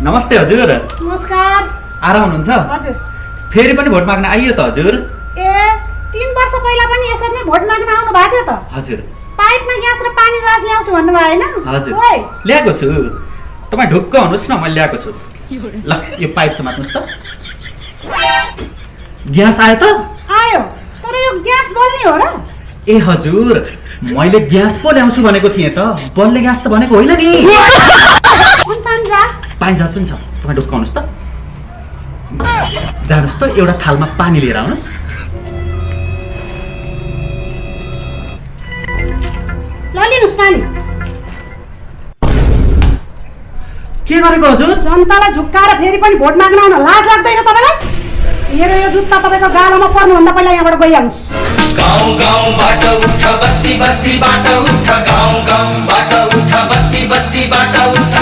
नमस्ते हजुर। नमस्कार। आराम हुनुहुन्छ? हजुर। फेरि पनि भोट माग्न आइयो त हजुर? ए 3 वर्ष पहिला पनि यसरी नै भोट माग्न आउनु भएको थियो त? हजुर। पाइपमा ग्यास र पानी जाँच ल्याउँछु भन्नुभयो हैन? हजुर। ओइ ल्याएको छु। तपाईँ ढुक्क हुनुहोस् न, मैले ल्याएको छु। ल यो पाइप समात्नुहोस् त। ग्यास आयो त? आयो। तर यो ग्यास बल्ने हो र? ए हजुर, मैले ग्यास पो ल्याउँछु भनेको थिएँ त। बल्ने ग्यास त भनेको होइन नि। अनि पानी जाँच? पानी जाँच पनि छ। तपाईँ ढुक्क हुनुहोस् त। जानुहोस् त, एउटा थालमा पानी लिएर आउनुहोस्। ल लिनुहोस् पानी। के गरेको हजुर? जनतालाई झुक्काएर फेरि पनि भोट माग्न आउन लाज लाग्दैन तपाईलाई? हेर यो जुत्ता तपाईको गालामा पर्नुभन्दा पहिला यहाँबाट गइहाल्नुहोस्। गाउँ गाउँबाट उठ बस्ती बस्तीबाट उठ गाउँ गाउँबाट उठ बस्ती बस्तीबाट उठ